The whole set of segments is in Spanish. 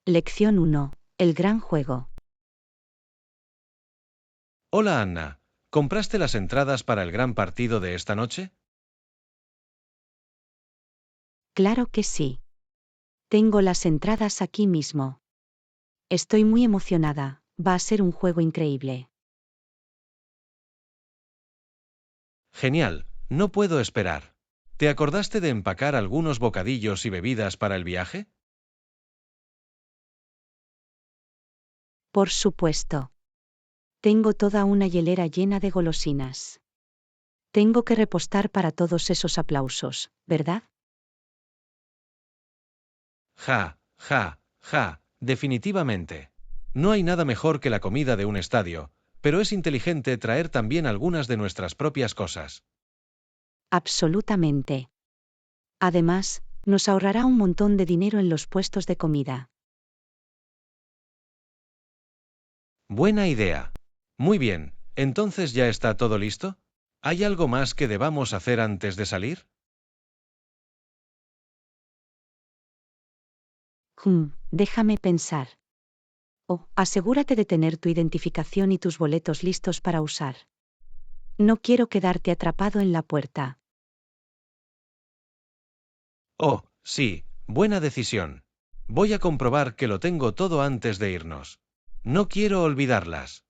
Lección 1. El gran juego. Hola Anna, ¿compraste las entradas para el gran partido de esta noche? Claro que sí. Tengo las entradas aquí mismo. Estoy muy emocionada, va a ser un juego increíble. Genial, no puedo esperar. ¿Te acordaste de empacar algunos bocadillos y bebidas para el viaje? Por supuesto. Tengo toda una hielera llena de golosinas. Tengo que repostar para todos esos aplausos, ¿verdad? Ja, definitivamente. No hay nada mejor que la comida de un estadio, pero es inteligente traer también algunas de nuestras propias cosas. Absolutamente. Además, nos ahorrará un montón de dinero en los puestos de comida. Buena idea. Muy bien, entonces ya está todo listo. ¿Hay algo más que debamos hacer antes de salir? Déjame pensar. Oh, asegúrate de tener tu identificación y tus boletos listos para usar. No quiero quedarte atrapado en la puerta. Oh, sí, buena decisión. Voy a comprobar que lo tengo todo antes de irnos. No quiero olvidarlas.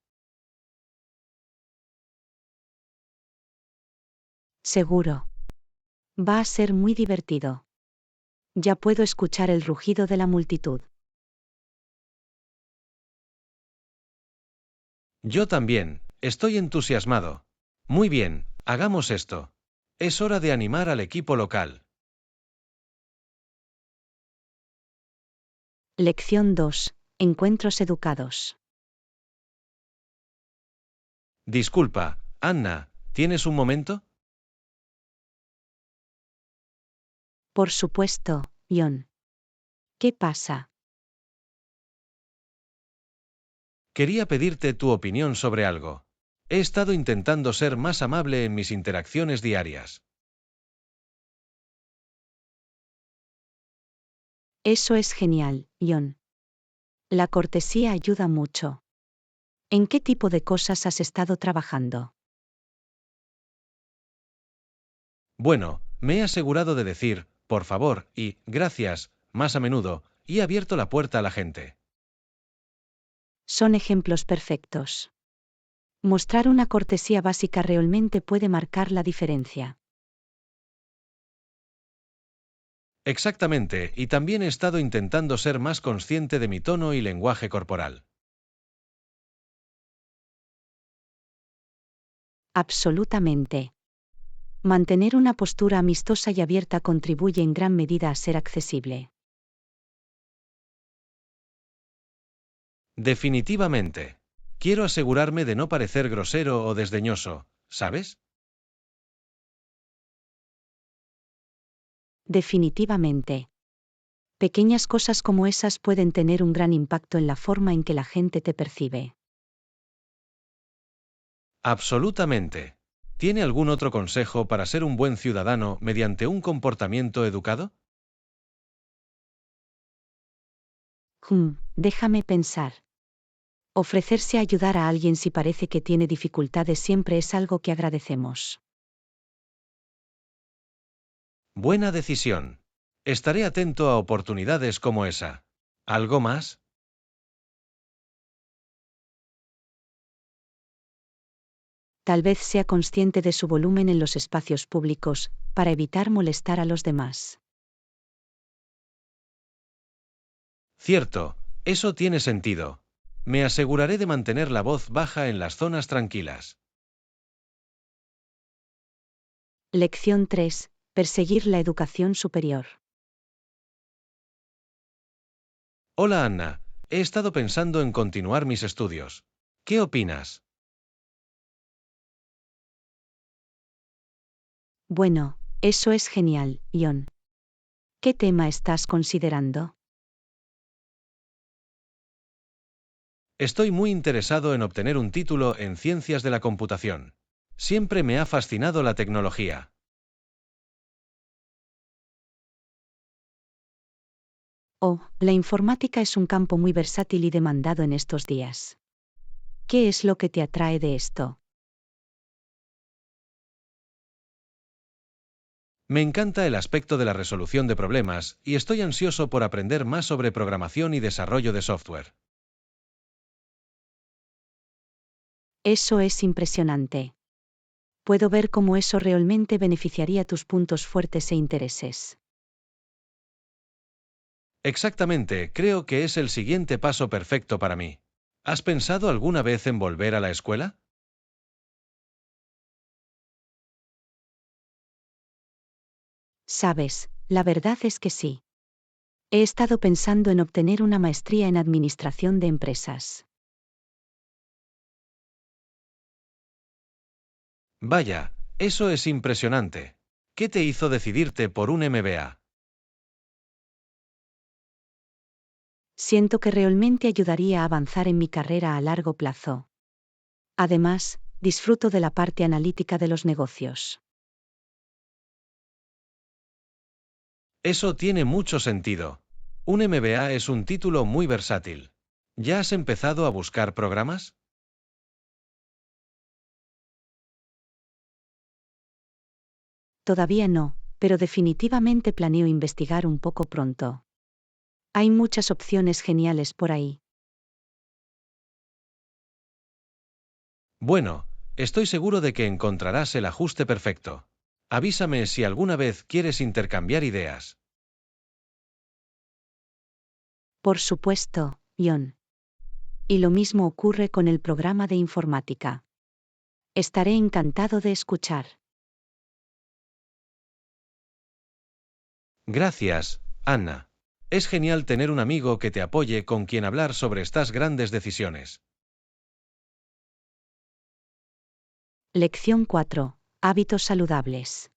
Seguro. Va a ser muy divertido. Ya puedo escuchar el rugido de la multitud. Yo también, estoy entusiasmado. Muy bien, hagamos esto. Es hora de animar al equipo local. Lección 2. Encuentros educados. Disculpa, Anna, ¿tienes un momento? Por supuesto, John. ¿Qué pasa? Quería pedirte tu opinión sobre algo. He estado intentando ser más amable en mis interacciones diarias. Eso es genial, John. La cortesía ayuda mucho. ¿En qué tipo de cosas has estado trabajando? Bueno, me he asegurado de decir, por favor, y, gracias, más a menudo, y he abierto la puerta a la gente. Son ejemplos perfectos. Mostrar una cortesía básica realmente puede marcar la diferencia. Exactamente, y también he estado intentando ser más consciente de mi tono y lenguaje corporal. Absolutamente. Mantener una postura amistosa y abierta contribuye en gran medida a ser accesible. Definitivamente. Quiero asegurarme de no parecer grosero o desdeñoso, ¿sabes? Definitivamente. Pequeñas cosas como esas pueden tener un gran impacto en la forma en que la gente te percibe. Absolutamente. ¿Tiene algún otro consejo para ser un buen ciudadano mediante un comportamiento educado? Déjame pensar. Ofrecerse a ayudar a alguien si parece que tiene dificultades siempre es algo que agradecemos. Buena decisión. Estaré atento a oportunidades como esa. ¿Algo más? Tal vez sea consciente de su volumen en los espacios públicos, para evitar molestar a los demás. Cierto, eso tiene sentido. Me aseguraré de mantener la voz baja en las zonas tranquilas. Lección 3. Perseguir la educación superior. Hola Anna, he estado pensando en continuar mis estudios. ¿Qué opinas? Bueno, eso es genial, John. ¿Qué tema estás considerando? Estoy muy interesado en obtener un título en ciencias de la computación. Siempre me ha fascinado la tecnología. Oh, la informática es un campo muy versátil y demandado en estos días. ¿Qué es lo que te atrae de esto? Me encanta el aspecto de la resolución de problemas y estoy ansioso por aprender más sobre programación y desarrollo de software. Eso es impresionante. Puedo ver cómo eso realmente beneficiaría tus puntos fuertes e intereses. Exactamente, creo que es el siguiente paso perfecto para mí. ¿Has pensado alguna vez en volver a la escuela? Sabes, la verdad es que sí. He estado pensando en obtener una maestría en administración de empresas. Vaya, eso es impresionante. ¿Qué te hizo decidirte por un MBA? Siento que realmente ayudaría a avanzar en mi carrera a largo plazo. Además, disfruto de la parte analítica de los negocios. Eso tiene mucho sentido. Un MBA es un título muy versátil. ¿Ya has empezado a buscar programas? Todavía no, pero definitivamente planeo investigar un poco pronto. Hay muchas opciones geniales por ahí. Bueno, estoy seguro de que encontrarás el ajuste perfecto. Avísame si alguna vez quieres intercambiar ideas. Por supuesto, John. Y lo mismo ocurre con el programa de informática. Estaré encantado de escuchar. Gracias, Anna. Es genial tener un amigo que te apoye con quien hablar sobre estas grandes decisiones. Lección 4. Hábitos saludables.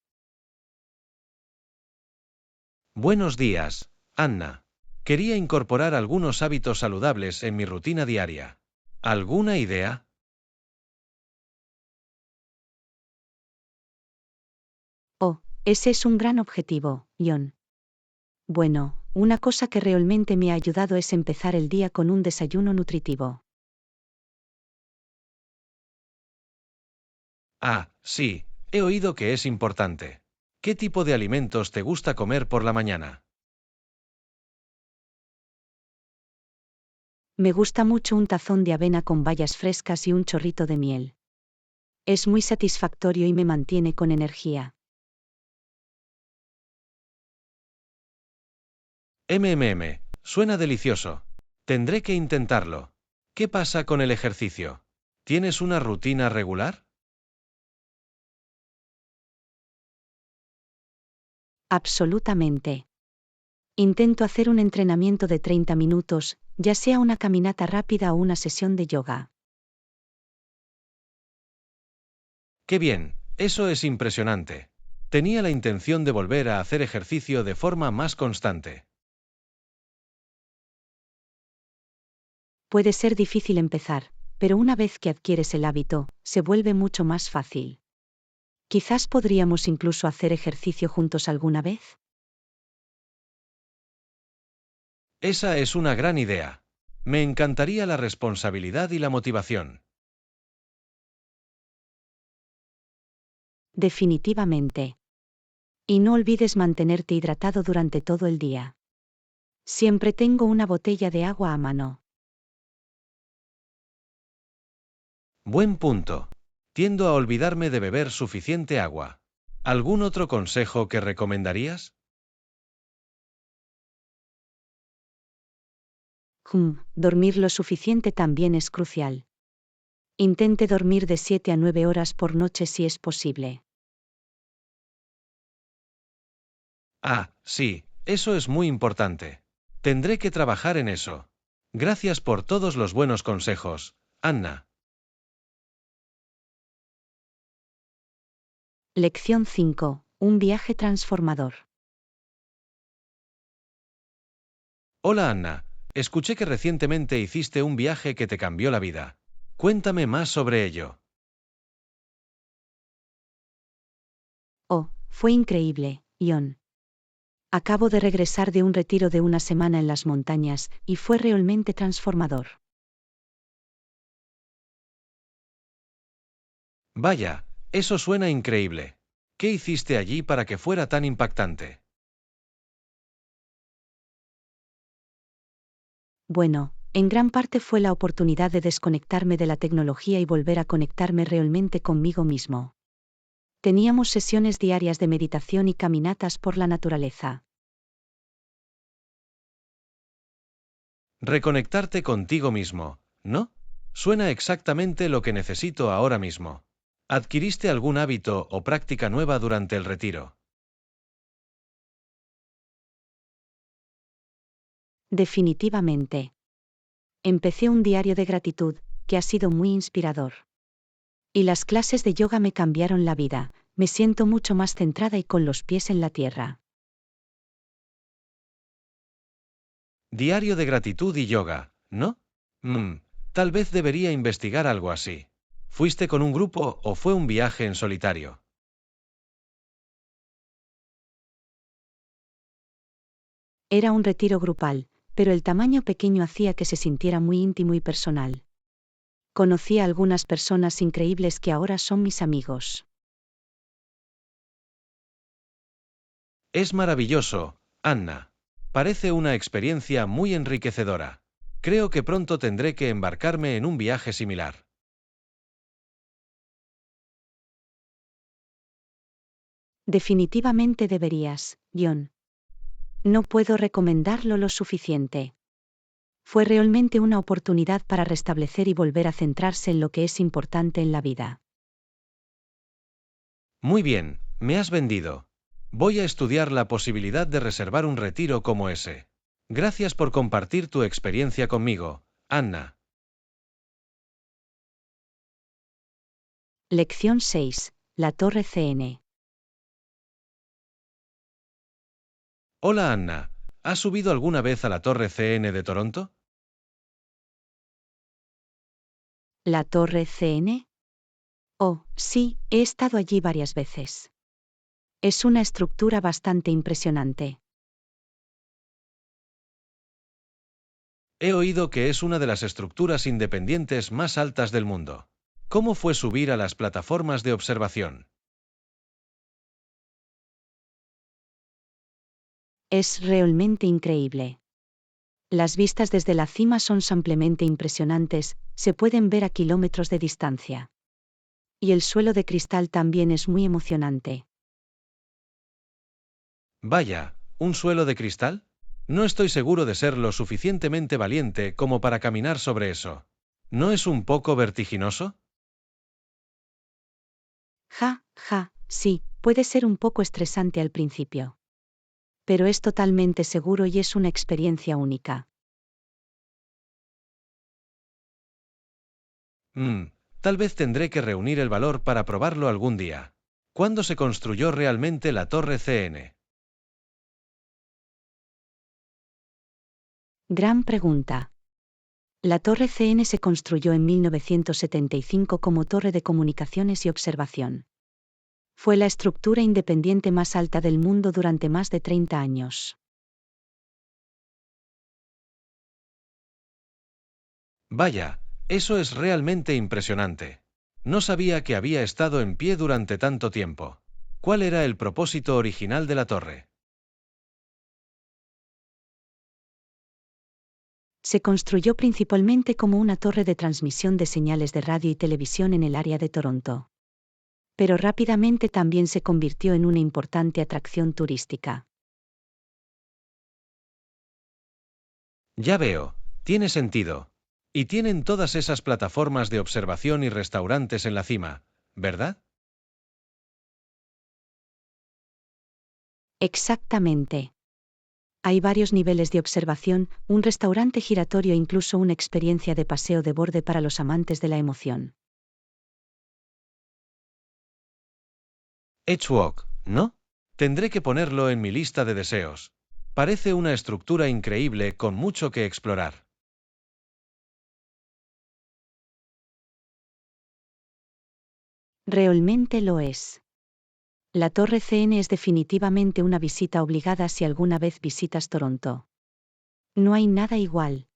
Buenos días, Anna. Quería incorporar algunos hábitos saludables en mi rutina diaria. ¿Alguna idea? Oh, ese es un gran objetivo, John. Bueno, una cosa que realmente me ha ayudado es empezar el día con un desayuno nutritivo. Ah, sí, he oído que es importante. ¿Qué tipo de alimentos te gusta comer por la mañana? Me gusta mucho un tazón de avena con bayas frescas y un chorrito de miel. Es muy satisfactorio y me mantiene con energía. Suena delicioso. Tendré que intentarlo. ¿Qué pasa con el ejercicio? ¿Tienes una rutina regular? Absolutamente. Intento hacer un entrenamiento de 30 minutos, ya sea una caminata rápida o una sesión de yoga. ¡Qué bien! Eso es impresionante. Tenía la intención de volver a hacer ejercicio de forma más constante. Puede ser difícil empezar, pero una vez que adquieres el hábito, se vuelve mucho más fácil. Quizás podríamos incluso hacer ejercicio juntos alguna vez. Esa es una gran idea. Me encantaría la responsabilidad y la motivación. Definitivamente. Y no olvides mantenerte hidratado durante todo el día. Siempre tengo una botella de agua a mano. Buen punto. Tiendo a olvidarme de beber suficiente agua. ¿Algún otro consejo que recomendarías? Dormir lo suficiente también es crucial. Intente dormir de 7 a 9 horas por noche si es posible. Ah, sí, eso es muy importante. Tendré que trabajar en eso. Gracias por todos los buenos consejos, Anna. Lección 5. Un viaje transformador. Hola Anna, escuché que recientemente hiciste un viaje que te cambió la vida. Cuéntame más sobre ello. Oh, fue increíble, John. Acabo de regresar de un retiro de una semana en las montañas, y fue realmente transformador. Vaya, eso suena increíble. ¿Qué hiciste allí para que fuera tan impactante? Bueno, en gran parte fue la oportunidad de desconectarme de la tecnología y volver a conectarme realmente conmigo mismo. Teníamos sesiones diarias de meditación y caminatas por la naturaleza. Reconectarte contigo mismo, ¿no? Suena exactamente lo que necesito ahora mismo. ¿Adquiriste algún hábito o práctica nueva durante el retiro? Definitivamente. Empecé un diario de gratitud, que ha sido muy inspirador. Y las clases de yoga me cambiaron la vida, me siento mucho más centrada y con los pies en la tierra. Diario de gratitud y yoga, ¿no? Tal vez debería investigar algo así. ¿Fuiste con un grupo o fue un viaje en solitario? Era un retiro grupal, pero el tamaño pequeño hacía que se sintiera muy íntimo y personal. Conocí a algunas personas increíbles que ahora son mis amigos. Es maravilloso, Anna. Parece una experiencia muy enriquecedora. Creo que pronto tendré que embarcarme en un viaje similar. Definitivamente deberías, John. No puedo recomendarlo lo suficiente. Fue realmente una oportunidad para restablecer y volver a centrarse en lo que es importante en la vida. Muy bien, me has vendido. Voy a estudiar la posibilidad de reservar un retiro como ese. Gracias por compartir tu experiencia conmigo, Anna. Lección 6. La Torre CN. Hola Anna, ¿has subido alguna vez a la Torre CN de Toronto? ¿La Torre CN? Oh, sí, he estado allí varias veces. Es una estructura bastante impresionante. He oído que es una de las estructuras independientes más altas del mundo. ¿Cómo fue subir a las plataformas de observación? Es realmente increíble. Las vistas desde la cima son simplemente impresionantes, se pueden ver a kilómetros de distancia. Y el suelo de cristal también es muy emocionante. Vaya, ¿un suelo de cristal? No estoy seguro de ser lo suficientemente valiente como para caminar sobre eso. ¿No es un poco vertiginoso? Sí, puede ser un poco estresante al principio. Pero es totalmente seguro y es una experiencia única. Mm, Tal vez tendré que reunir el valor para probarlo algún día. ¿Cuándo se construyó realmente la Torre CN? Gran pregunta. La Torre CN se construyó en 1975 como torre de comunicaciones y observación. Fue la estructura independiente más alta del mundo durante más de 30 años. Vaya, eso es realmente impresionante. No sabía que había estado en pie durante tanto tiempo. ¿Cuál era el propósito original de la torre? Se construyó principalmente como una torre de transmisión de señales de radio y televisión en el área de Toronto. Pero rápidamente también se convirtió en una importante atracción turística. Ya veo, tiene sentido. Y tienen todas esas plataformas de observación y restaurantes en la cima, ¿verdad? Exactamente. Hay varios niveles de observación, un restaurante giratorio e incluso una experiencia de paseo de borde para los amantes de la emoción. Edgewalk, ¿no? Tendré que ponerlo en mi lista de deseos. Parece una estructura increíble con mucho que explorar. Realmente lo es. La Torre CN es definitivamente una visita obligada si alguna vez visitas Toronto. No hay nada igual.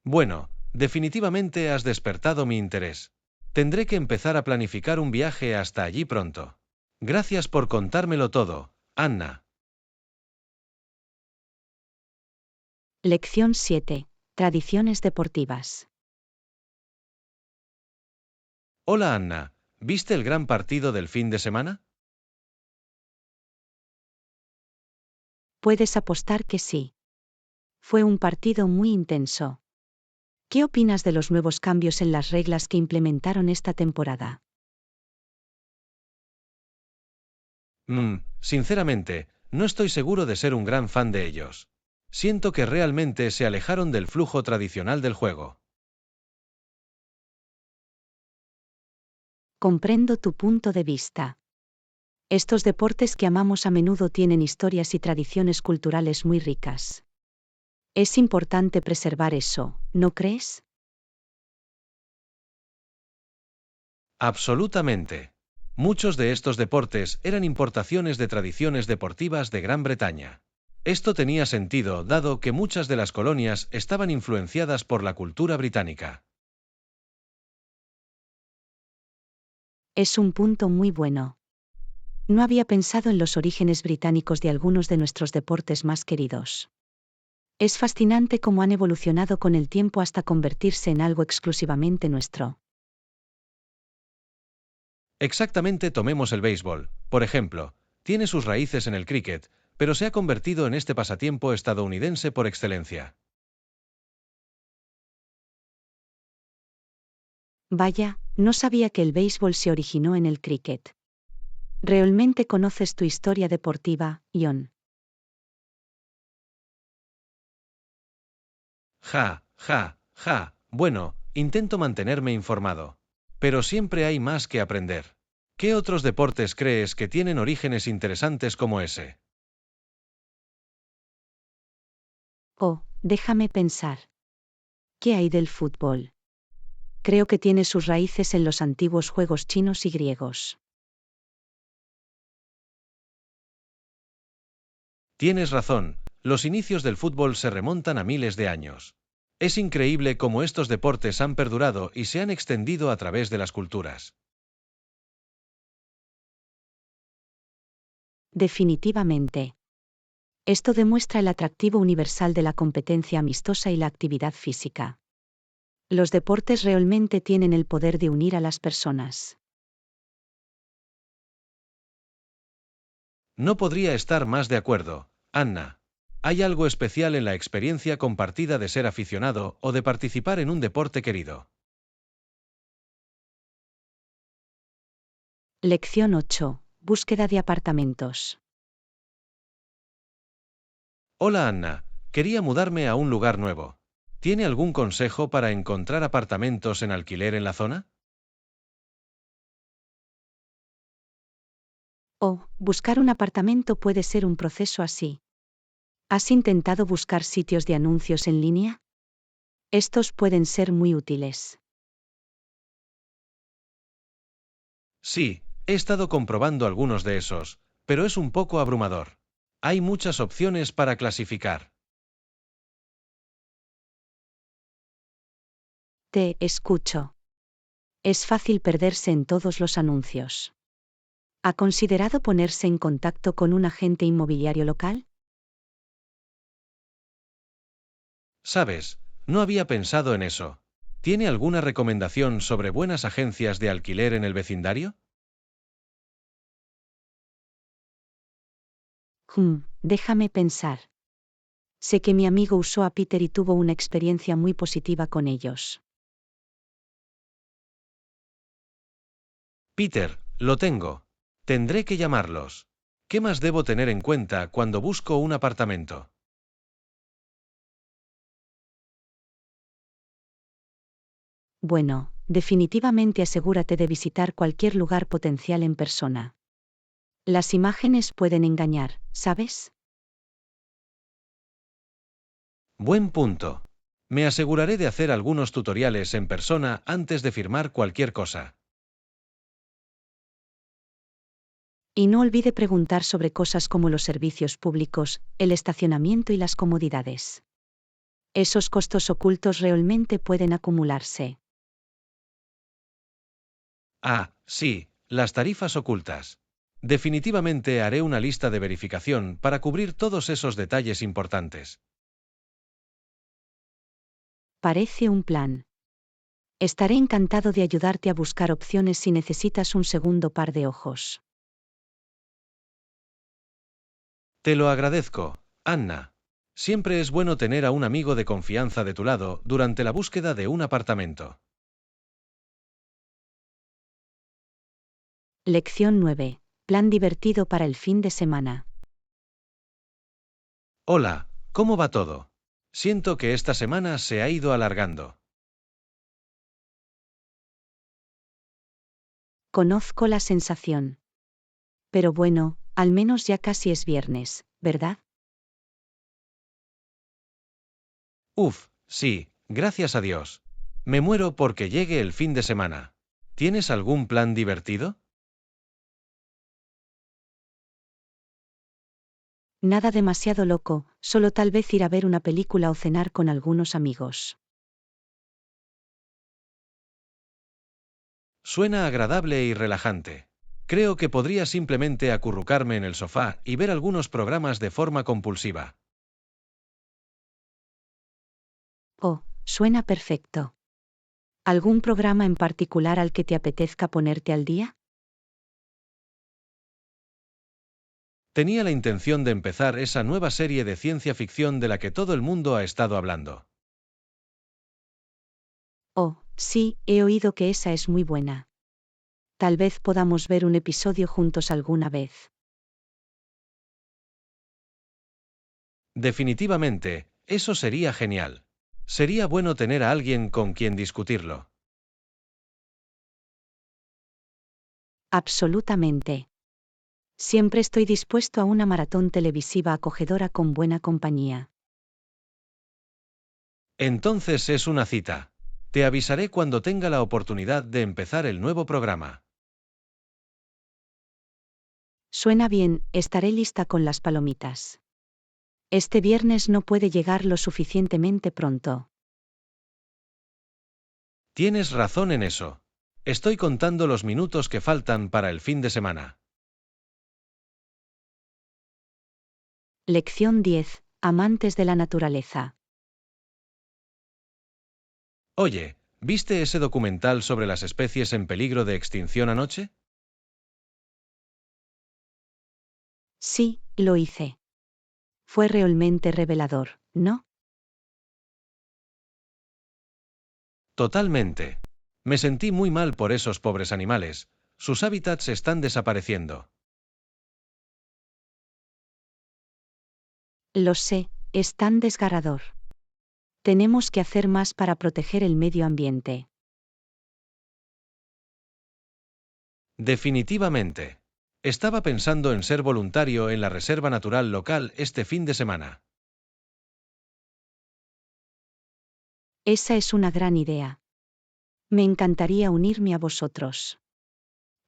Bueno, definitivamente has despertado mi interés. Tendré que empezar a planificar un viaje hasta allí pronto. Gracias por contármelo todo, Anna. Lección 7. Tradiciones deportivas. Hola Anna, ¿viste el gran partido del fin de semana? Puedes apostar que sí. Fue un partido muy intenso. ¿Qué opinas de los nuevos cambios en las reglas que implementaron esta temporada? Sinceramente, no estoy seguro de ser un gran fan de ellos. Siento que realmente se alejaron del flujo tradicional del juego. Comprendo tu punto de vista. Estos deportes que amamos a menudo tienen historias y tradiciones culturales muy ricas. Es importante preservar eso, ¿no crees? Absolutamente. Muchos de estos deportes eran importaciones de tradiciones deportivas de Gran Bretaña. Esto tenía sentido dado que muchas de las colonias estaban influenciadas por la cultura británica. Es un punto muy bueno. No había pensado en los orígenes británicos de algunos de nuestros deportes más queridos. Es fascinante cómo han evolucionado con el tiempo hasta convertirse en algo exclusivamente nuestro. Exactamente, tomemos el béisbol, por ejemplo, tiene sus raíces en el cricket, pero se ha convertido en este pasatiempo estadounidense por excelencia. Vaya, no sabía que el béisbol se originó en el cricket. ¿Realmente conoces tu historia deportiva, Ion? Ja, ja, ja. Bueno, intento mantenerme informado. Pero siempre hay más que aprender. ¿Qué otros deportes crees que tienen orígenes interesantes como ese? Oh, déjame pensar. ¿Qué hay del fútbol? Creo que tiene sus raíces en los antiguos juegos chinos y griegos. Tienes razón, los inicios del fútbol se remontan a miles de años. Es increíble cómo estos deportes han perdurado y se han extendido a través de las culturas. Definitivamente. Esto demuestra el atractivo universal de la competencia amistosa y la actividad física. Los deportes realmente tienen el poder de unir a las personas. No podría estar más de acuerdo, Anna. Hay algo especial en la experiencia compartida de ser aficionado o de participar en un deporte querido. Lección 8. Búsqueda de apartamentos. Hola Anna, quería mudarme a un lugar nuevo. ¿Tiene algún consejo para encontrar apartamentos en alquiler en la zona? Oh, buscar un apartamento puede ser un proceso así. ¿Has intentado buscar sitios de anuncios en línea? Estos pueden ser muy útiles. Sí, he estado comprobando algunos de esos, pero es un poco abrumador. Hay muchas opciones para clasificar. Te escucho. Es fácil perderse en todos los anuncios. ¿Ha considerado ponerse en contacto con un agente inmobiliario local? ¿Sabes? No había pensado en eso. ¿Tiene alguna recomendación sobre buenas agencias de alquiler en el vecindario? Déjame pensar. Sé que mi amigo usó a Peter y tuvo una experiencia muy positiva con ellos. Peter, lo tengo. Tendré que llamarlos. ¿Qué más debo tener en cuenta cuando busco un apartamento? Bueno, definitivamente asegúrate de visitar cualquier lugar potencial en persona. Las imágenes pueden engañar, ¿sabes? Buen punto. Me aseguraré de hacer algunos tutoriales en persona antes de firmar cualquier cosa. Y no olvide preguntar sobre cosas como los servicios públicos, el estacionamiento y las comodidades. Esos costos ocultos realmente pueden acumularse. Ah, sí, las tarifas ocultas. Definitivamente haré una lista de verificación para cubrir todos esos detalles importantes. Parece un plan. Estaré encantado de ayudarte a buscar opciones si necesitas un segundo par de ojos. Te lo agradezco, Anna. Siempre es bueno tener a un amigo de confianza de tu lado durante la búsqueda de un apartamento. Lección 9. Plan divertido para el fin de semana. Hola, ¿cómo va todo? Siento que esta semana se ha ido alargando. Conozco la sensación. Pero bueno, al menos ya casi es viernes, ¿verdad? Uf, sí, gracias a Dios. Me muero porque llegue el fin de semana. ¿Tienes algún plan divertido? Nada demasiado loco, solo tal vez ir a ver una película o cenar con algunos amigos. Suena agradable y relajante. Creo que podría simplemente acurrucarme en el sofá y ver algunos programas de forma compulsiva. Oh, suena perfecto. ¿Algún programa en particular al que te apetezca ponerte al día? Tenía la intención de empezar esa nueva serie de ciencia ficción de la que todo el mundo ha estado hablando. Oh, sí, he oído que esa es muy buena. Tal vez podamos ver un episodio juntos alguna vez. Definitivamente, eso sería genial. Sería bueno tener a alguien con quien discutirlo. Absolutamente. Siempre estoy dispuesto a una maratón televisiva acogedora con buena compañía. Entonces es una cita. Te avisaré cuando tenga la oportunidad de empezar el nuevo programa. Suena bien, estaré lista con las palomitas. Este viernes no puede llegar lo suficientemente pronto. Tienes razón en eso. Estoy contando los minutos que faltan para el fin de semana. Lección 10. Amantes de la naturaleza. Oye, ¿viste ese documental sobre las especies en peligro de extinción anoche? Sí, lo hice. Fue realmente revelador, ¿no? Totalmente. Me sentí muy mal por esos pobres animales. Sus hábitats están desapareciendo. Lo sé, es tan desgarrador. Tenemos que hacer más para proteger el medio ambiente. Definitivamente. Estaba pensando en ser voluntario en la Reserva Natural local este fin de semana. Esa es una gran idea. Me encantaría unirme a vosotros.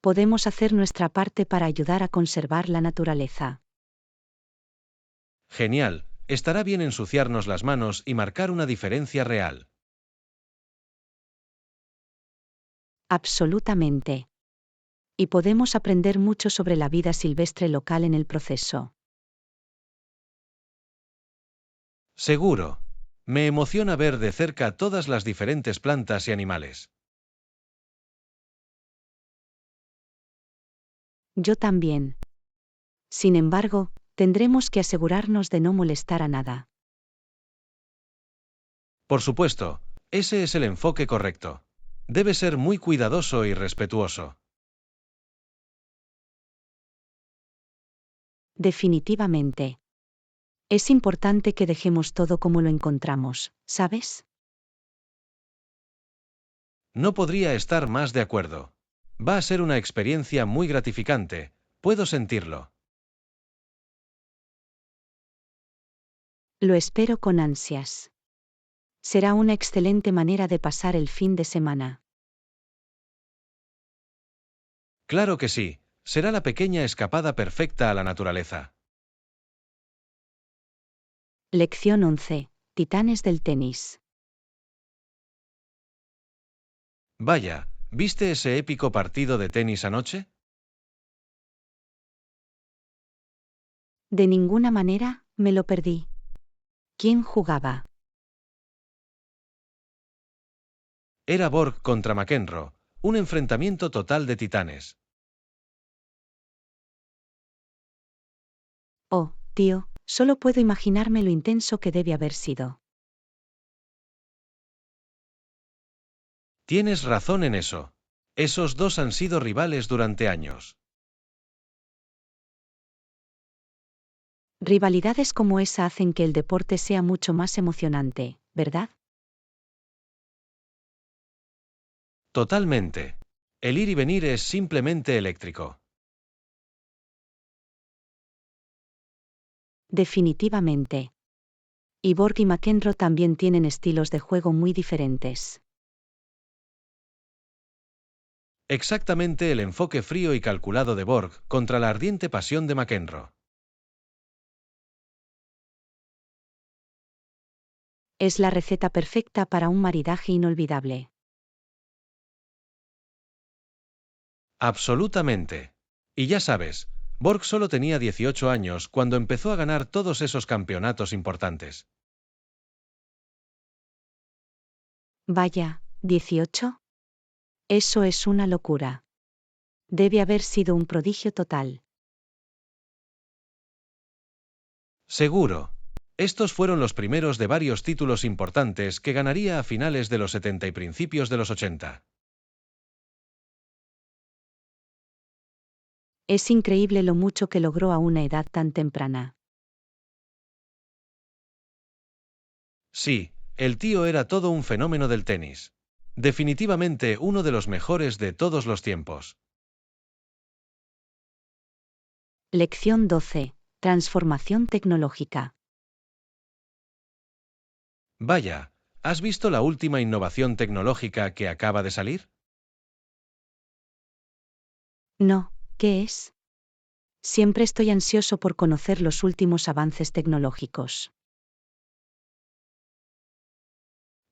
Podemos hacer nuestra parte para ayudar a conservar la naturaleza. Genial, estará bien ensuciarnos las manos y marcar una diferencia real. Absolutamente. Y podemos aprender mucho sobre la vida silvestre local en el proceso. Seguro. Me emociona ver de cerca todas las diferentes plantas y animales. Yo también. Sin embargo, tendremos que asegurarnos de no molestar a nada. Por supuesto, ese es el enfoque correcto. Debe ser muy cuidadoso y respetuoso. Definitivamente. Es importante que dejemos todo como lo encontramos, ¿sabes? No podría estar más de acuerdo. Va a ser una experiencia muy gratificante, puedo sentirlo. Lo espero con ansias. Será una excelente manera de pasar el fin de semana. Claro que sí, Será la pequeña escapada perfecta a la naturaleza. Lección 11. Titanes del tenis. Vaya, ¿viste ese épico partido de tenis anoche? De ninguna manera, me lo perdí. ¿Quién jugaba? Era Borg contra McEnroe, un enfrentamiento total de titanes. Oh, tío, solo puedo imaginarme lo intenso que debe haber sido. Tienes razón en eso. Esos dos han sido rivales durante años. Rivalidades como esa hacen que el deporte sea mucho más emocionante, ¿verdad? Totalmente. El ir y venir es simplemente eléctrico. Definitivamente. Y Borg y McEnroe también tienen estilos de juego muy diferentes. Exactamente el enfoque frío y calculado de Borg contra la ardiente pasión de McEnroe. Es la receta perfecta para un maridaje inolvidable. Absolutamente. Y ya sabes, Borg solo tenía 18 años cuando empezó a ganar todos esos campeonatos importantes. Vaya, ¿18? Eso es una locura. Debe haber sido un prodigio total. Seguro. Estos fueron los primeros de varios títulos importantes que ganaría a finales de los 70 y principios de los 80. Es increíble lo mucho que logró a una edad tan temprana. Sí, el tío era todo un fenómeno del tenis. Definitivamente uno de los mejores de todos los tiempos. Lección 12. Transformación tecnológica. Vaya, ¿has visto la última innovación tecnológica que acaba de salir? No, ¿qué es? Siempre estoy ansioso por conocer los últimos avances tecnológicos.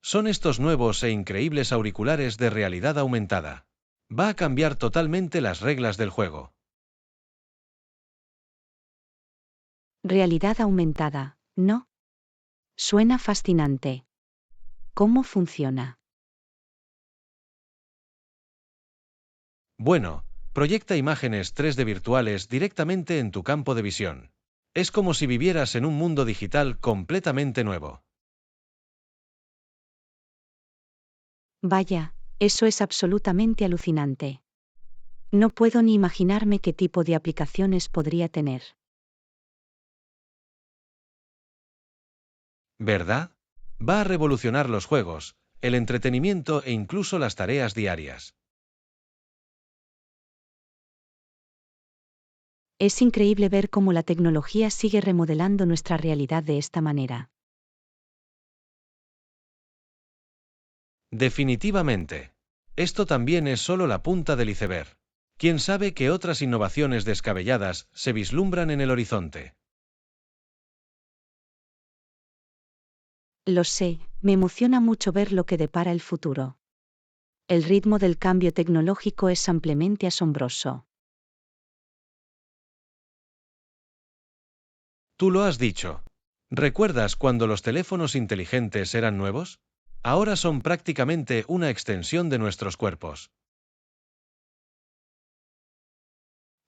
Son estos nuevos e increíbles auriculares de realidad aumentada. Va a cambiar totalmente las reglas del juego. Realidad aumentada, ¿no? Suena fascinante. ¿Cómo funciona? Bueno, proyecta imágenes 3D virtuales directamente en tu campo de visión. Es como si vivieras en un mundo digital completamente nuevo. Vaya, eso es absolutamente alucinante. No puedo ni imaginarme qué tipo de aplicaciones podría tener. ¿Verdad? Va a revolucionar los juegos, el entretenimiento e incluso las tareas diarias. Es increíble ver cómo la tecnología sigue remodelando nuestra realidad de esta manera. Definitivamente. Esto también es solo la punta del iceberg. ¿Quién sabe qué otras innovaciones descabelladas se vislumbran en el horizonte? Lo sé, me emociona mucho ver lo que depara el futuro. El ritmo del cambio tecnológico es ampliamente asombroso. Tú lo has dicho. ¿Recuerdas cuando los teléfonos inteligentes eran nuevos? Ahora son prácticamente una extensión de nuestros cuerpos.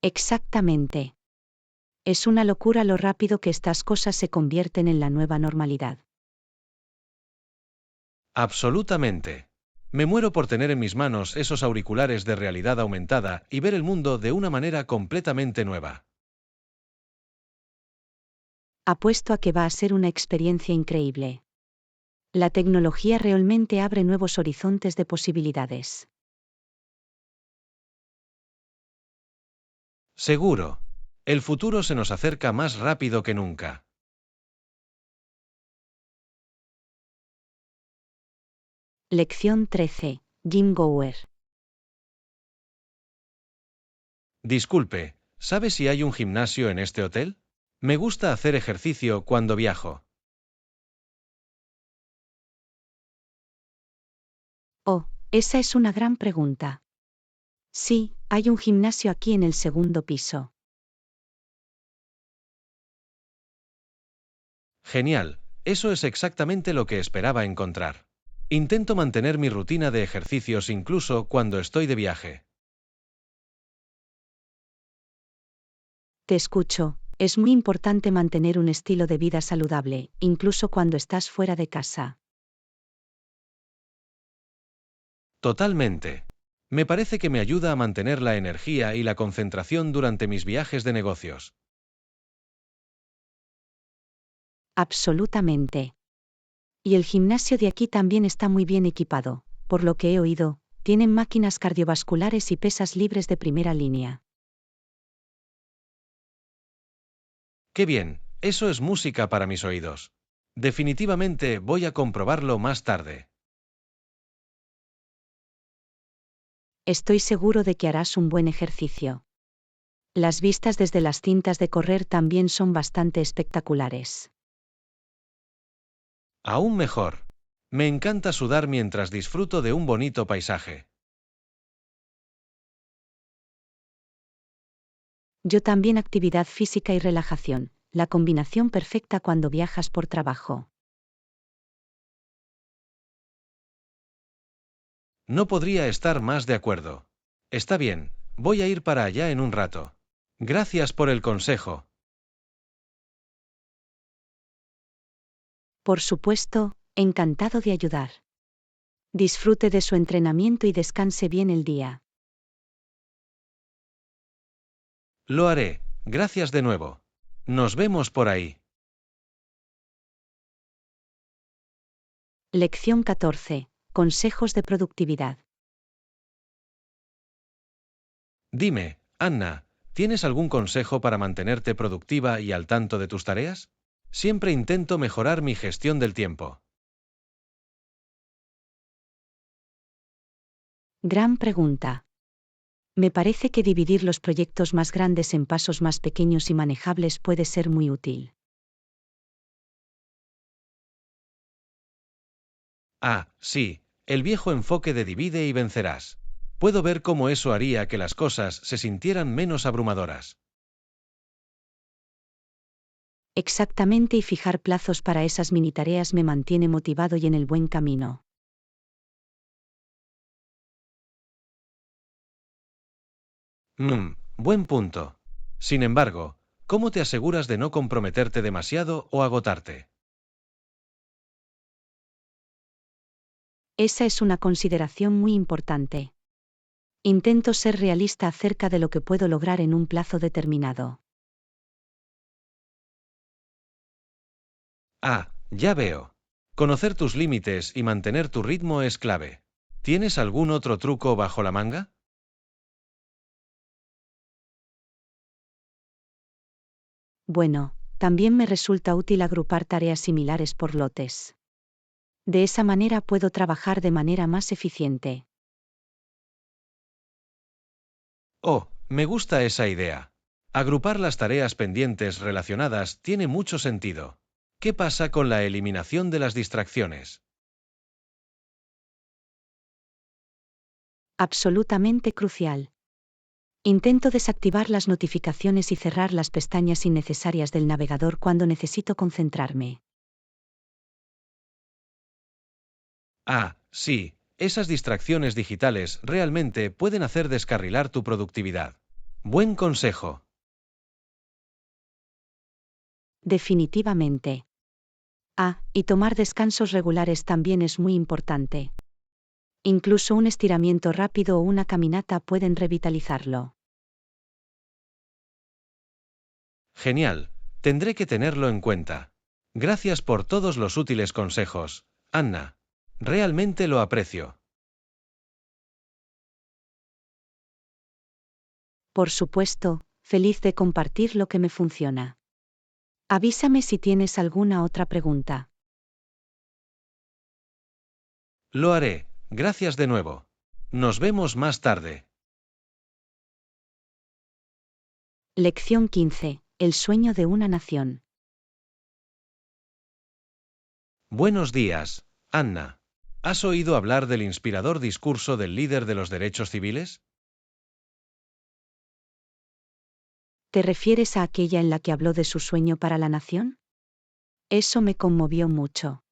Exactamente. Es una locura lo rápido que estas cosas se convierten en la nueva normalidad. Absolutamente. Me muero por tener en mis manos esos auriculares de realidad aumentada y ver el mundo de una manera completamente nueva. Apuesto a que va a ser una experiencia increíble. La tecnología realmente abre nuevos horizontes de posibilidades. Seguro. El futuro se nos acerca más rápido que nunca. Lección 13. Jim Gower. Disculpe, ¿sabe si hay un gimnasio en este hotel? Me gusta hacer ejercicio cuando viajo. Oh, esa es una gran pregunta. Sí, hay un gimnasio aquí en el segundo piso. Genial, eso es exactamente lo que esperaba encontrar. Intento mantener mi rutina de ejercicios incluso cuando estoy de viaje. Te escucho, es muy importante mantener un estilo de vida saludable, incluso cuando estás fuera de casa. Totalmente. Me parece que me ayuda a mantener la energía y la concentración durante mis viajes de negocios. Absolutamente. Y el gimnasio de aquí también está muy bien equipado, por lo que he oído, tienen máquinas cardiovasculares y pesas libres de primera línea. ¡Qué bien! Eso es música para mis oídos. Definitivamente voy a comprobarlo más tarde. Estoy seguro de que harás un buen ejercicio. Las vistas desde las cintas de correr también son bastante espectaculares. Aún mejor. Me encanta sudar mientras disfruto de un bonito paisaje. Yo también actividad física y relajación, la combinación perfecta cuando viajas por trabajo. No podría estar más de acuerdo. Está bien, voy a ir para allá en un rato. Gracias por el consejo. Por supuesto, encantado de ayudar. Disfrute de su entrenamiento y descanse bien el día. Lo haré, gracias de nuevo. Nos vemos por ahí. Lección 14. Consejos de productividad. Dime, Anna, ¿tienes algún consejo para mantenerte productiva y al tanto de tus tareas? Siempre intento mejorar mi gestión del tiempo. Gran pregunta. Me parece que dividir los proyectos más grandes en pasos más pequeños y manejables puede ser muy útil. Ah, sí, el viejo enfoque de divide y vencerás. Puedo ver cómo eso haría que las cosas se sintieran menos abrumadoras. Exactamente, y fijar plazos para esas mini tareas me mantiene motivado y en el buen camino. Buen punto. Sin embargo, ¿cómo te aseguras de no comprometerte demasiado o agotarte? Esa es una consideración muy importante. Intento ser realista acerca de lo que puedo lograr en un plazo determinado. Ah, ya veo. Conocer tus límites y mantener tu ritmo es clave. ¿Tienes algún otro truco bajo la manga? Bueno, también me resulta útil agrupar tareas similares por lotes. De esa manera puedo trabajar de manera más eficiente. Oh, me gusta esa idea. Agrupar las tareas pendientes relacionadas tiene mucho sentido. ¿Qué pasa con la eliminación de las distracciones? Absolutamente crucial. Intento desactivar las notificaciones y cerrar las pestañas innecesarias del navegador cuando necesito concentrarme. Ah, sí, esas distracciones digitales realmente pueden hacer descarrilar tu productividad. Buen consejo. Definitivamente. Ah, y tomar descansos regulares también es muy importante. Incluso un estiramiento rápido o una caminata pueden revitalizarlo. Genial, tendré que tenerlo en cuenta. Gracias por todos los útiles consejos, Anna. Realmente lo aprecio. Por supuesto, feliz de compartir lo que me funciona. Avísame si tienes alguna otra pregunta. Lo haré, gracias de nuevo. Nos vemos más tarde. Lección 15. El sueño de una nación. Buenos días, Anna. ¿Has oído hablar del inspirador discurso del líder de los derechos civiles? ¿Te refieres a aquella en la que habló de su sueño para la nación? Eso me conmovió mucho.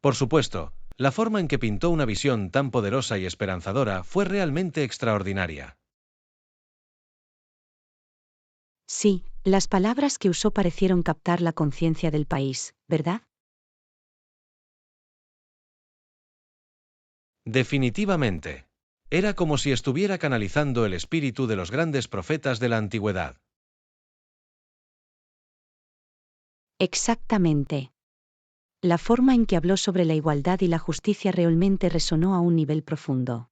Por supuesto, la forma en que pintó una visión tan poderosa y esperanzadora fue realmente extraordinaria. Sí, las palabras que usó parecieron captar la conciencia del país, ¿verdad? Definitivamente. Era como si estuviera canalizando el espíritu de los grandes profetas de la antigüedad. Exactamente. La forma en que habló sobre la igualdad y la justicia realmente resonó a un nivel profundo.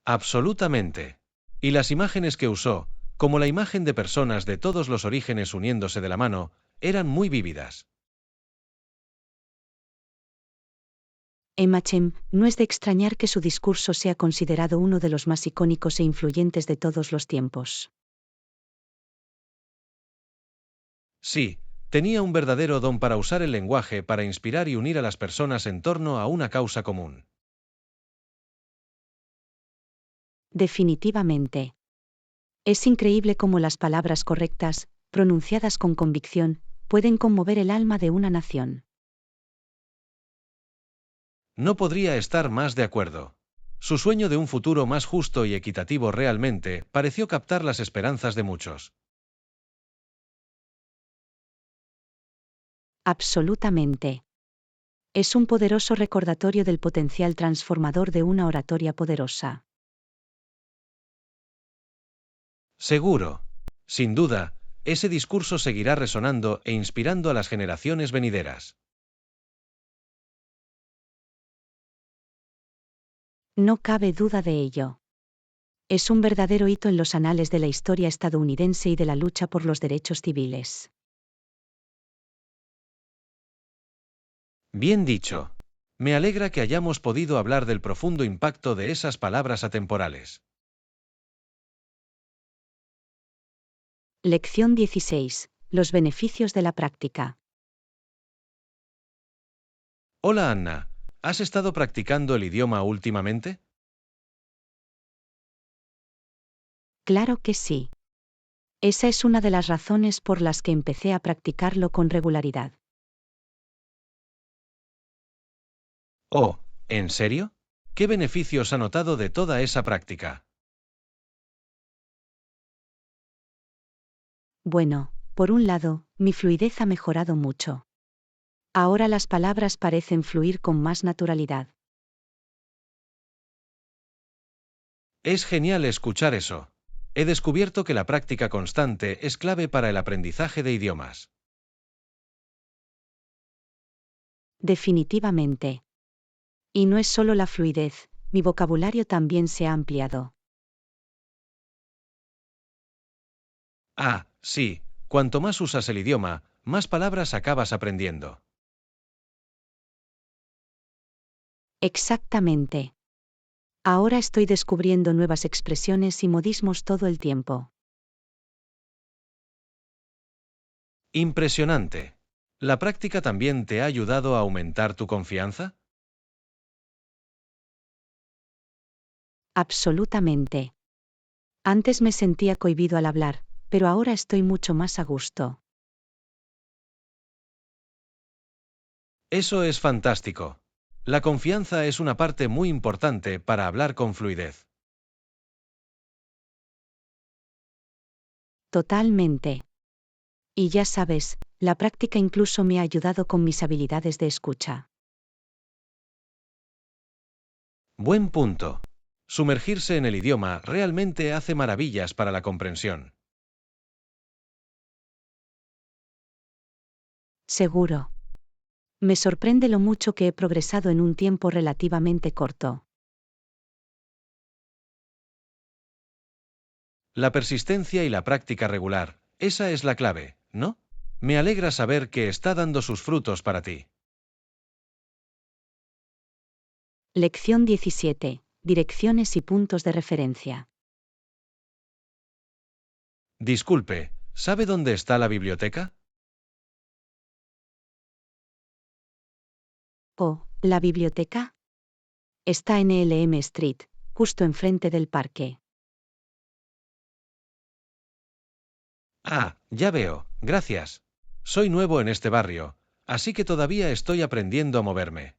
Absolutamente. Y las imágenes que usó, como la imagen de personas de todos los orígenes uniéndose de la mano, eran muy vívidas. Emachem, no es de extrañar que su discurso sea considerado uno de los más icónicos e influyentes de todos los tiempos. Sí, tenía un verdadero don para usar el lenguaje para inspirar y unir a las personas en torno a una causa común. Definitivamente. Es increíble cómo las palabras correctas, pronunciadas con convicción, pueden conmover el alma de una nación. No podría estar más de acuerdo. Su sueño de un futuro más justo y equitativo realmente pareció captar las esperanzas de muchos. Absolutamente. Es un poderoso recordatorio del potencial transformador de una oratoria poderosa. Seguro. Sin duda, ese discurso seguirá resonando e inspirando a las generaciones venideras. No cabe duda de ello. Es un verdadero hito en los anales de la historia estadounidense y de la lucha por los derechos civiles. Bien dicho. Me alegra que hayamos podido hablar del profundo impacto de esas palabras atemporales. Lección 16. Los beneficios de la práctica. Hola Anna, ¿has estado practicando el idioma últimamente? Claro que sí. Esa es una de las razones por las que empecé a practicarlo con regularidad. Oh, ¿en serio? ¿Qué beneficios ha notado de toda esa práctica? Bueno, por un lado, mi fluidez ha mejorado mucho. Ahora las palabras parecen fluir con más naturalidad. Es genial escuchar eso. He descubierto que la práctica constante es clave para el aprendizaje de idiomas. Definitivamente. Y no es solo la fluidez, mi vocabulario también se ha ampliado. Ah, sí, cuanto más usas el idioma, más palabras acabas aprendiendo. Exactamente. Ahora estoy descubriendo nuevas expresiones y modismos todo el tiempo. Impresionante. ¿La práctica también te ha ayudado a aumentar tu confianza? Absolutamente. Antes me sentía cohibido al hablar, pero ahora estoy mucho más a gusto. Eso es fantástico. La confianza es una parte muy importante para hablar con fluidez. Totalmente. Y ya sabes, la práctica incluso me ha ayudado con mis habilidades de escucha. Buen punto. Sumergirse en el idioma realmente hace maravillas para la comprensión. Seguro. Me sorprende lo mucho que he progresado en un tiempo relativamente corto. La persistencia y la práctica regular, esa es la clave, ¿no? Me alegra saber que está dando sus frutos para ti. Lección 17. direcciones y puntos de referencia. Disculpe, ¿sabe dónde está la biblioteca? Oh, ¿la biblioteca? Está en Elm Street, justo enfrente del parque. Ah, ya veo, gracias. Soy nuevo en este barrio, así que todavía estoy aprendiendo a moverme.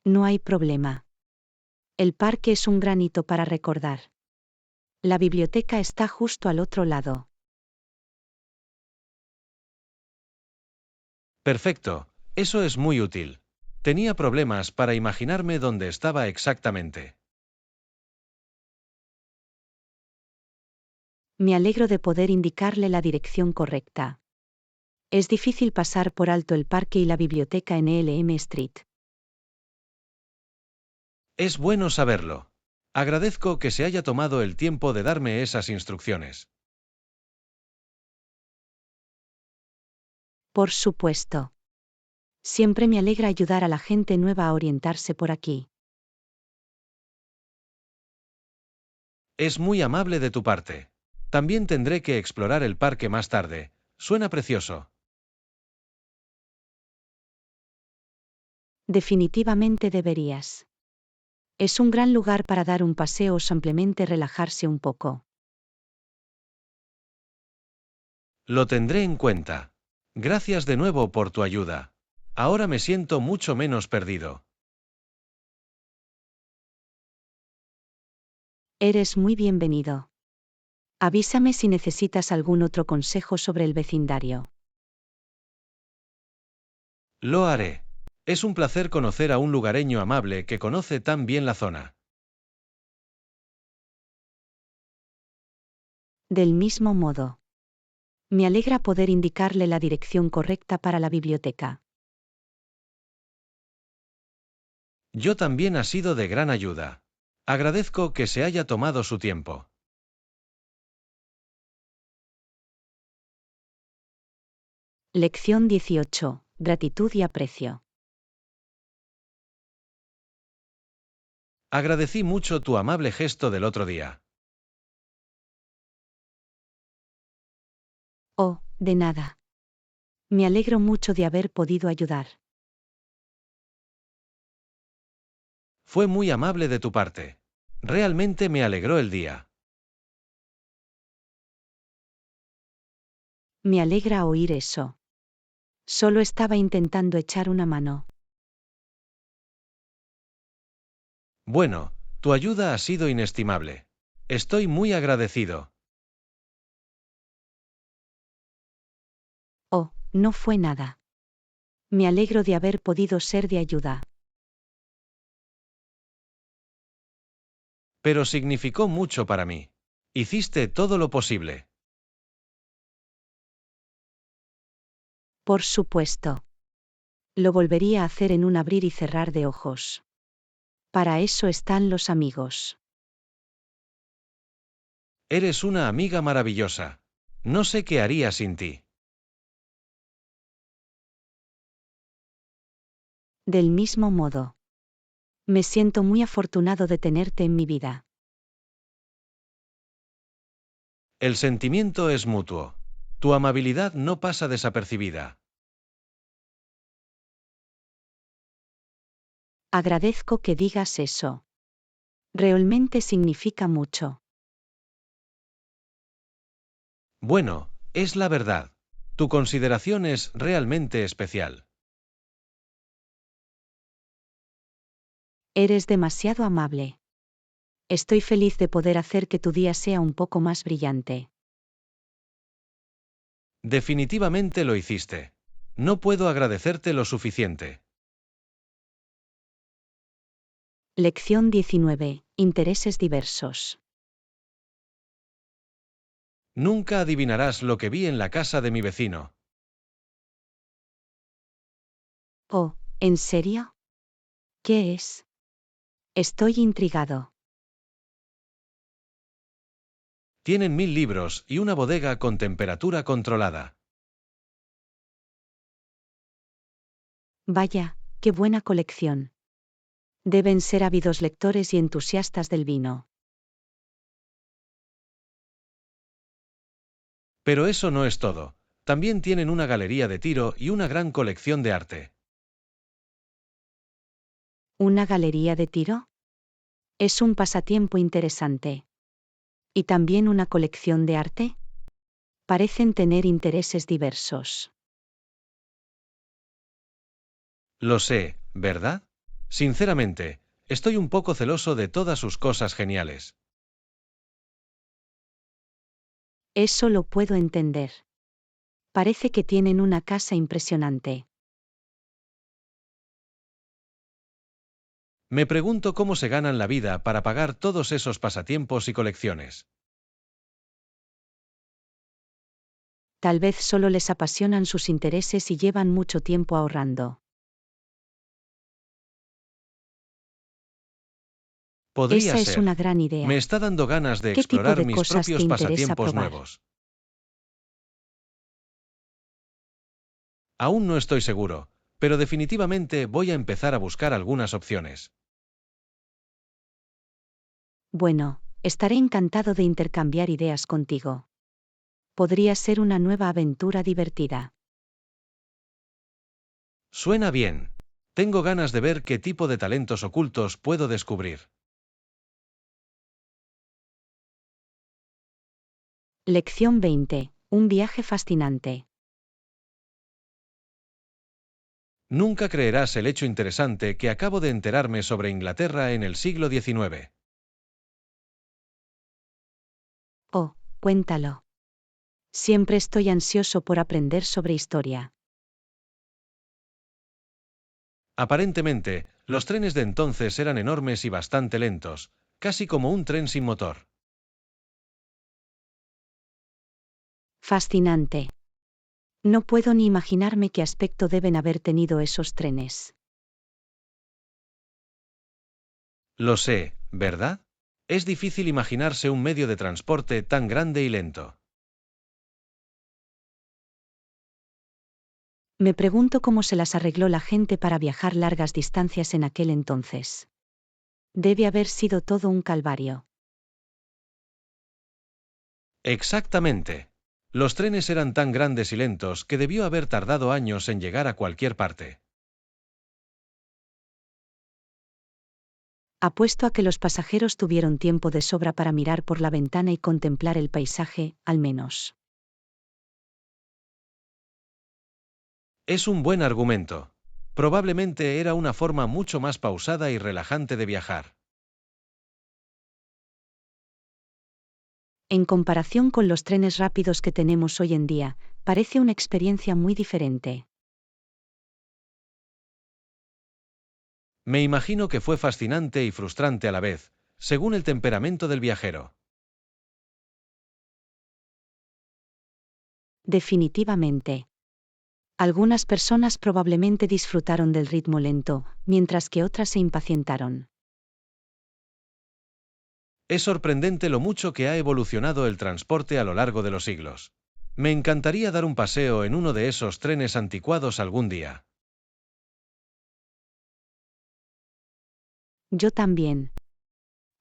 No hay problema. El parque es un gran hito para recordar. La biblioteca está justo al otro lado. Perfecto, eso es muy útil. Tenía problemas para imaginarme dónde estaba exactamente. Me alegro de poder indicarle la dirección correcta. Es difícil pasar por alto el parque y la biblioteca en Elm Street. Es bueno saberlo. Agradezco que se haya tomado el tiempo de darme esas instrucciones. Por supuesto. Siempre me alegra ayudar a la gente nueva a orientarse por aquí. Es muy amable de tu parte. También tendré que explorar el parque más tarde. Suena precioso. Definitivamente deberías. Es un gran lugar para dar un paseo o simplemente relajarse un poco. Lo tendré en cuenta. Gracias de nuevo por tu ayuda. Ahora me siento mucho menos perdido. Eres muy bienvenido. Avísame si necesitas algún otro consejo sobre el vecindario. Lo haré. Es un placer conocer a un lugareño amable que conoce tan bien la zona. Del mismo modo. Me alegra poder indicarle la dirección correcta para la biblioteca. Yo también ha sido de gran ayuda. Agradezco que se haya tomado su tiempo. Lección 18. Gratitud y aprecio. Agradecí mucho tu amable gesto del otro día. Oh, de nada. Me alegro mucho de haber podido ayudar. Fue muy amable de tu parte. Realmente me alegró el día. Me alegra oír eso. Solo estaba intentando echar una mano. Bueno, tu ayuda ha sido inestimable. Estoy muy agradecido. Oh, no fue nada. Me alegro de haber podido ser de ayuda. Pero significó mucho para mí. Hiciste todo lo posible. Por supuesto. Lo volvería a hacer en un abrir y cerrar de ojos. Para eso están los amigos. Eres una amiga maravillosa. No sé qué haría sin ti. Del mismo modo. Me siento muy afortunado de tenerte en mi vida. El sentimiento es mutuo. Tu amabilidad no pasa desapercibida. Agradezco que digas eso. Realmente significa mucho. Bueno, es la verdad. Tu consideración es realmente especial. Eres demasiado amable. Estoy feliz de poder hacer que tu día sea un poco más brillante. Definitivamente lo hiciste. No puedo agradecerte lo suficiente. Lección 19. Intereses diversos. Nunca adivinarás lo que vi en la casa de mi vecino. Oh, ¿en serio? ¿Qué es? Estoy intrigado. Tienen 1000 libros y una bodega con temperatura controlada. Vaya, qué buena colección. Deben ser ávidos lectores y entusiastas del vino. Pero eso no es todo. También tienen una galería de tiro y una gran colección de arte. ¿Una galería de tiro? Es un pasatiempo interesante. ¿Y también una colección de arte? Parecen tener intereses diversos. Lo sé, ¿verdad? Sinceramente, estoy un poco celoso de todas sus cosas geniales. Eso lo puedo entender. Parece que tienen una casa impresionante. Me pregunto cómo se ganan la vida para pagar todos esos pasatiempos y colecciones. Tal vez solo les apasionan sus intereses y llevan mucho tiempo ahorrando. Podría Esa es ser. una gran Me idea. está dando ganas de ¿Qué tipo explorar de mis cosas te propios interesa pasatiempos probar? nuevos. Aún no estoy seguro, pero definitivamente voy a empezar a buscar algunas opciones. Bueno, estaré encantado de intercambiar ideas contigo. Podría ser una nueva aventura divertida. Suena bien. Tengo ganas de ver qué tipo de talentos ocultos puedo descubrir. Lección 20. Un viaje fascinante. Nunca creerás el hecho interesante que acabo de enterarme sobre Inglaterra en el siglo XIX. Oh, cuéntalo. Siempre estoy ansioso por aprender sobre historia. Aparentemente, los trenes de entonces eran enormes y bastante lentos, casi como un tren sin motor. Fascinante. No puedo ni imaginarme qué aspecto deben haber tenido esos trenes. Lo sé, ¿verdad? Es difícil imaginarse un medio de transporte tan grande y lento. Me pregunto cómo se las arregló la gente para viajar largas distancias en aquel entonces. Debe haber sido todo un calvario. Exactamente. Los trenes eran tan grandes y lentos que debió haber tardado años en llegar a cualquier parte. Apuesto a que los pasajeros tuvieron tiempo de sobra para mirar por la ventana y contemplar el paisaje, al menos. Es un buen argumento. Probablemente era una forma mucho más pausada y relajante de viajar. En comparación con los trenes rápidos que tenemos hoy en día, parece una experiencia muy diferente. Me imagino que fue fascinante y frustrante a la vez, según el temperamento del viajero. Definitivamente. Algunas personas probablemente disfrutaron del ritmo lento, mientras que otras se impacientaron. Es sorprendente lo mucho que ha evolucionado el transporte a lo largo de los siglos. Me encantaría dar un paseo en uno de esos trenes anticuados algún día. Yo también.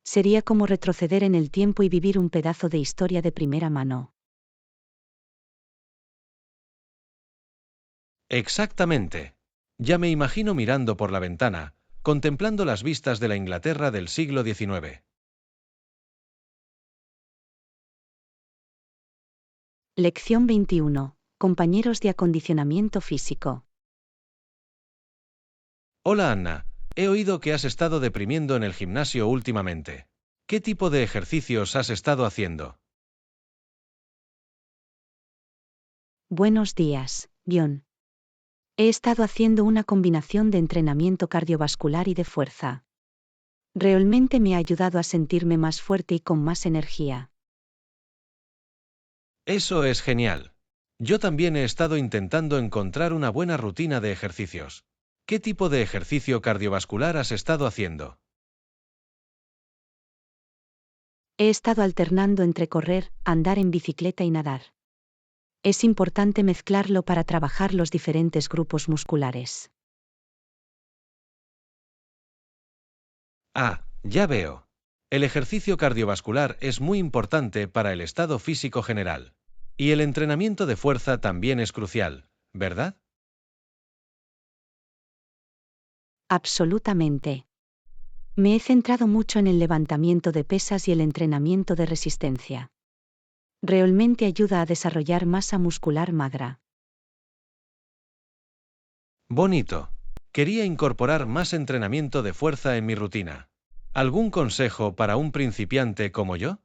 Sería como retroceder en el tiempo y vivir un pedazo de historia de primera mano. Exactamente. Ya me imagino mirando por la ventana, contemplando las vistas de la Inglaterra del siglo XIX. Lección 21. Compañeros de acondicionamiento físico. Hola Anna, he oído que has estado deprimiendo en el gimnasio últimamente. ¿Qué tipo de ejercicios has estado haciendo? Buenos días, John. He estado haciendo una combinación de entrenamiento cardiovascular y de fuerza. Realmente me ha ayudado a sentirme más fuerte y con más energía. Eso es genial. Yo también he estado intentando encontrar una buena rutina de ejercicios. ¿Qué tipo de ejercicio cardiovascular has estado haciendo? He estado alternando entre correr, andar en bicicleta y nadar. Es importante mezclarlo para trabajar los diferentes grupos musculares. Ah, ya veo. El ejercicio cardiovascular es muy importante para el estado físico general. Y el entrenamiento de fuerza también es crucial, ¿verdad? Absolutamente. Me he centrado mucho en el levantamiento de pesas y el entrenamiento de resistencia. Realmente ayuda a desarrollar masa muscular magra. Bonito. Quería incorporar más entrenamiento de fuerza en mi rutina. ¿Algún consejo para un principiante como yo?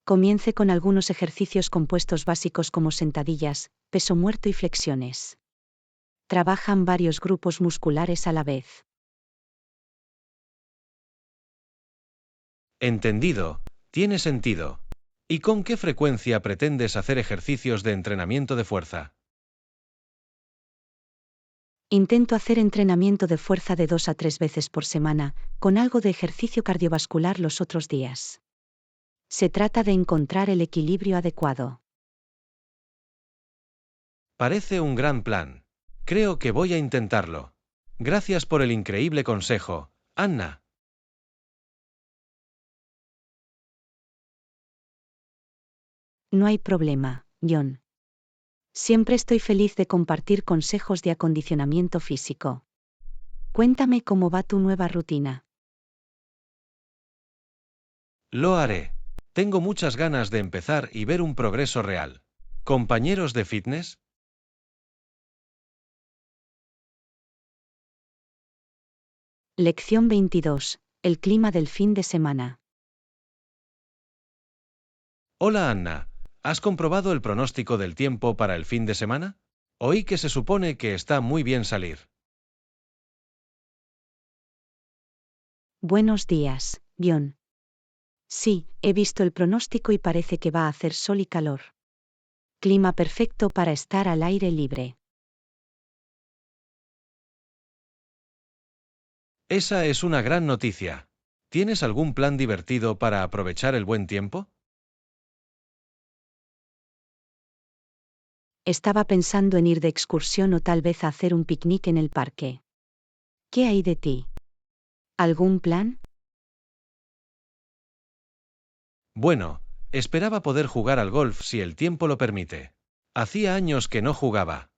Comience con algunos ejercicios compuestos básicos como sentadillas, peso muerto y flexiones. Trabajan varios grupos musculares a la vez. Entendido. Tiene sentido. ¿Y con qué frecuencia pretendes hacer ejercicios de entrenamiento de fuerza? Intento hacer entrenamiento de fuerza de 2 a 3 veces por semana, con algo de ejercicio cardiovascular los otros días. Se trata de encontrar el equilibrio adecuado. Parece un gran plan. Creo que voy a intentarlo. Gracias por el increíble consejo, Anna. No hay problema, John. Siempre estoy feliz de compartir consejos de acondicionamiento físico. Cuéntame cómo va tu nueva rutina. Lo haré. Tengo muchas ganas de empezar y ver un progreso real. ¿Compañeros de fitness? Lección 22. El clima del fin de semana. Hola Anna, ¿has comprobado el pronóstico del tiempo para el fin de semana? Oí que se supone que está muy bien salir. Buenos días, John. Sí, he visto el pronóstico y parece que va a hacer sol y calor. Clima perfecto para estar al aire libre. Esa es una gran noticia. ¿Tienes algún plan divertido para aprovechar el buen tiempo? Estaba pensando en ir de excursión o tal vez a hacer un picnic en el parque. ¿Qué hay de ti? ¿Algún plan? Bueno, esperaba poder jugar al golf si el tiempo lo permite. Hacía años que no jugaba.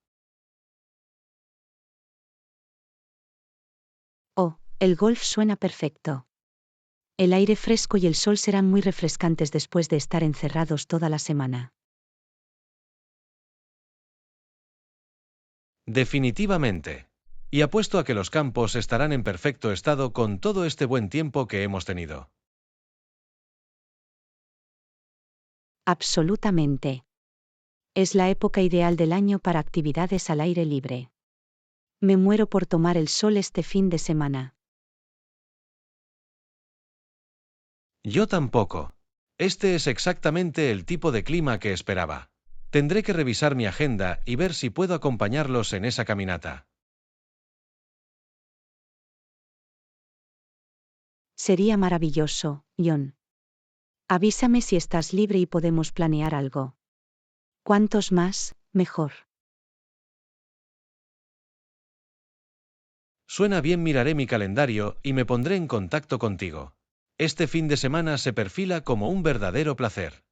Oh, el golf suena perfecto. El aire fresco y el sol serán muy refrescantes después de estar encerrados toda la semana. Definitivamente. Y apuesto a que los campos estarán en perfecto estado con todo este buen tiempo que hemos tenido. Absolutamente. Es la época ideal del año para actividades al aire libre. Me muero por tomar el sol este fin de semana. Yo tampoco. Este es exactamente el tipo de clima que esperaba. Tendré que revisar mi agenda y ver si puedo acompañarlos en esa caminata. Sería maravilloso, John. Avísame si estás libre y podemos planear algo. Cuantos más, mejor. Suena bien, miraré mi calendario y me pondré en contacto contigo. Este fin de semana se perfila como un verdadero placer.